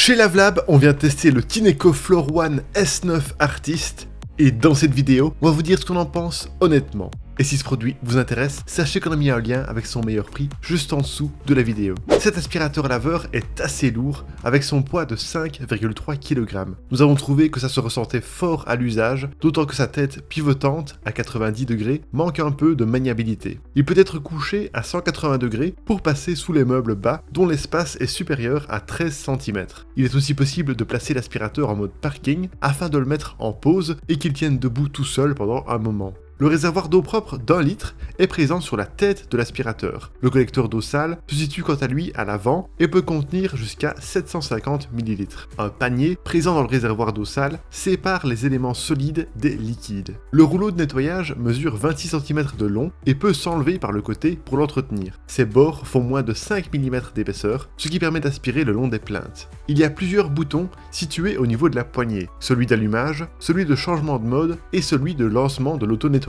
Chez Lavelab, on vient tester le Tineco Floor One S9 Artist et dans cette vidéo, on va vous dire ce qu'on en pense honnêtement. Et si ce produit vous intéresse, sachez qu'on a mis un lien avec son meilleur prix juste en dessous de la vidéo. Cet aspirateur laveur est assez lourd avec son poids de 5,3 kg. Nous avons trouvé que ça se ressentait fort à l'usage, d'autant que sa tête pivotante à 90 degrés manque un peu de maniabilité. Il peut être couché à 180 degrés pour passer sous les meubles bas dont l'espace est supérieur à 13 cm. Il est aussi possible de placer l'aspirateur en mode parking afin de le mettre en pause et qu'il tienne debout tout seul pendant un moment. Le réservoir d'eau propre d'1 litre est présent sur la tête de l'aspirateur. Le collecteur d'eau sale se situe quant à lui à l'avant et peut contenir jusqu'à 750 ml. Un panier présent dans le réservoir d'eau sale sépare les éléments solides des liquides. Le rouleau de nettoyage mesure 26 cm de long et peut s'enlever par le côté pour l'entretenir. Ses bords font moins de 5 mm d'épaisseur, ce qui permet d'aspirer le long des plinthes. Il y a plusieurs boutons situés au niveau de la poignée, celui d'allumage, celui de changement de mode et celui de lancement de l'auto-nettoyage.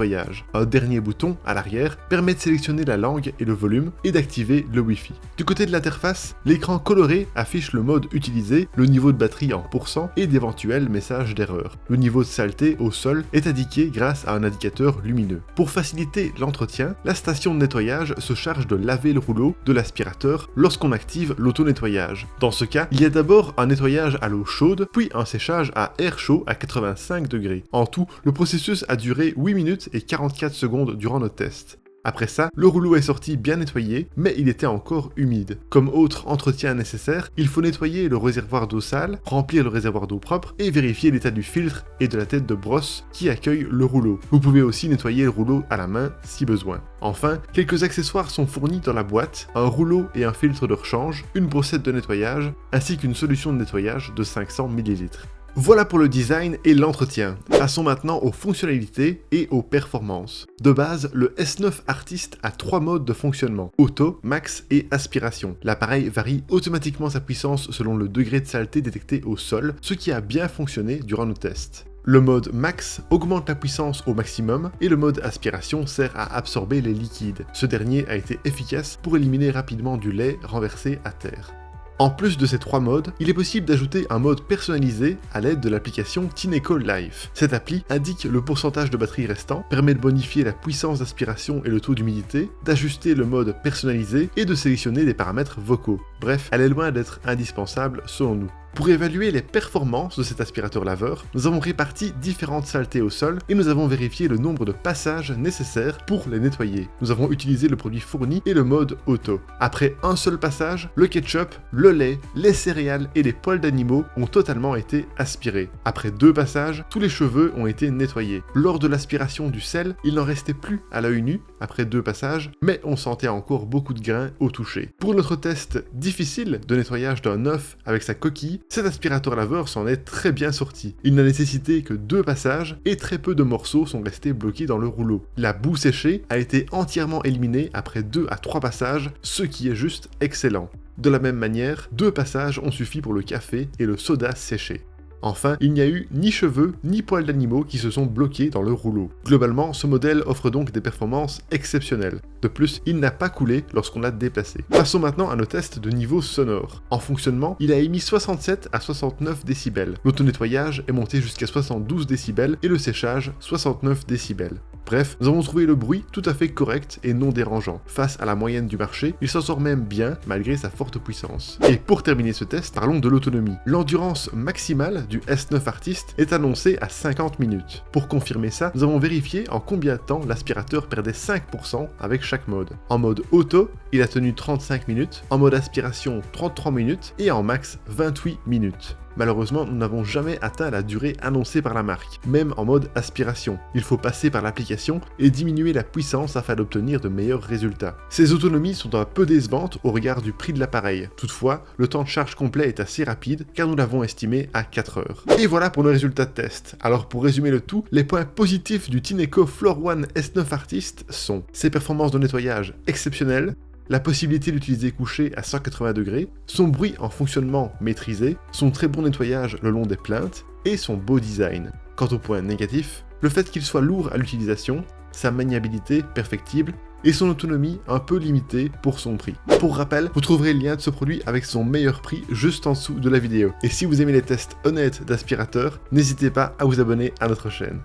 Un dernier bouton, à l'arrière, permet de sélectionner la langue et le volume et d'activer le Wi-Fi. Du côté de l'interface, l'écran coloré affiche le mode utilisé, le niveau de batterie en pourcent et d'éventuels messages d'erreur. Le niveau de saleté au sol est indiqué grâce à un indicateur lumineux. Pour faciliter l'entretien, la station de nettoyage se charge de laver le rouleau de l'aspirateur lorsqu'on active l'auto-nettoyage. Dans ce cas, il y a d'abord un nettoyage à l'eau chaude, puis un séchage à air chaud à 85 degrés. En tout, le processus a duré 8 minutes et 44 secondes durant nos tests. Après ça, le rouleau est sorti bien nettoyé, mais il était encore humide. Comme autre entretien nécessaire, il faut nettoyer le réservoir d'eau sale, remplir le réservoir d'eau propre et vérifier l'état du filtre et de la tête de brosse qui accueille le rouleau. Vous pouvez aussi nettoyer le rouleau à la main si besoin. Enfin, quelques accessoires sont fournis dans la boîte, un rouleau et un filtre de rechange, une brossette de nettoyage, ainsi qu'une solution de nettoyage de 500 ml. Voilà pour le design et l'entretien. Passons maintenant aux fonctionnalités et aux performances. De base, le S9 Artist a 3 modes de fonctionnement, auto, max et aspiration. L'appareil varie automatiquement sa puissance selon le degré de saleté détecté au sol, ce qui a bien fonctionné durant nos tests. Le mode max augmente la puissance au maximum et le mode aspiration sert à absorber les liquides. Ce dernier a été efficace pour éliminer rapidement du lait renversé à terre. En plus de ces 3 modes, il est possible d'ajouter un mode personnalisé à l'aide de l'application Tineco Life. Cette appli indique le pourcentage de batterie restant, permet de bonifier la puissance d'aspiration et le taux d'humidité, d'ajuster le mode personnalisé et de sélectionner des paramètres vocaux. Bref, elle est loin d'être indispensable selon nous. Pour évaluer les performances de cet aspirateur laveur, nous avons réparti différentes saletés au sol et nous avons vérifié le nombre de passages nécessaires pour les nettoyer. Nous avons utilisé le produit fourni et le mode auto. Après un seul passage, le ketchup, le lait, les céréales et les poils d'animaux ont totalement été aspirés. Après 2 passages, tous les cheveux ont été nettoyés. Lors de l'aspiration du sel, il n'en restait plus à l'œil nu après 2 passages, mais on sentait encore beaucoup de grains au toucher. Pour notre test difficile de nettoyage d'un œuf avec sa coquille, cet aspirateur laveur s'en est très bien sorti. Il n'a nécessité que 2 passages et très peu de morceaux sont restés bloqués dans le rouleau. La boue séchée a été entièrement éliminée après 2 à 3 passages, ce qui est juste excellent. De la même manière, 2 passages ont suffi pour le café et le soda séché. Enfin, il n'y a eu ni cheveux ni poils d'animaux qui se sont bloqués dans le rouleau. Globalement, ce modèle offre donc des performances exceptionnelles. De plus, il n'a pas coulé lorsqu'on l'a déplacé. Passons maintenant à nos tests de niveau sonore. En fonctionnement, il a émis 67 à 69 décibels. L'auto-nettoyage est monté jusqu'à 72 décibels et le séchage 69 décibels. Bref, nous avons trouvé le bruit tout à fait correct et non dérangeant. Face à la moyenne du marché, il s'en sort même bien malgré sa forte puissance. Et pour terminer ce test, parlons de l'autonomie. L'endurance maximale du S9 Artist est annoncée à 50 minutes. Pour confirmer ça, nous avons vérifié en combien de temps l'aspirateur perdait 5% avec chaque mode. En mode auto, il a tenu 35 minutes, en mode aspiration 33 minutes et en max 28 minutes. Malheureusement, nous n'avons jamais atteint la durée annoncée par la marque, même en mode aspiration. Il faut passer par l'application et diminuer la puissance afin d'obtenir de meilleurs résultats. Ces autonomies sont un peu décevantes au regard du prix de l'appareil. Toutefois, le temps de charge complet est assez rapide car nous l'avons estimé à 4 heures. Et voilà pour nos résultats de test. Alors pour résumer le tout, les points positifs du Tineco Floor One S9 Artist sont ses performances de nettoyage exceptionnelles, la possibilité d'utiliser couché à 180 degrés, son bruit en fonctionnement maîtrisé, son très bon nettoyage le long des plinthes et son beau design. Quant au point négatif, le fait qu'il soit lourd à l'utilisation, sa maniabilité perfectible et son autonomie un peu limitée pour son prix. Pour rappel, vous trouverez le lien de ce produit avec son meilleur prix juste en dessous de la vidéo. Et si vous aimez les tests honnêtes d'aspirateurs, n'hésitez pas à vous abonner à notre chaîne.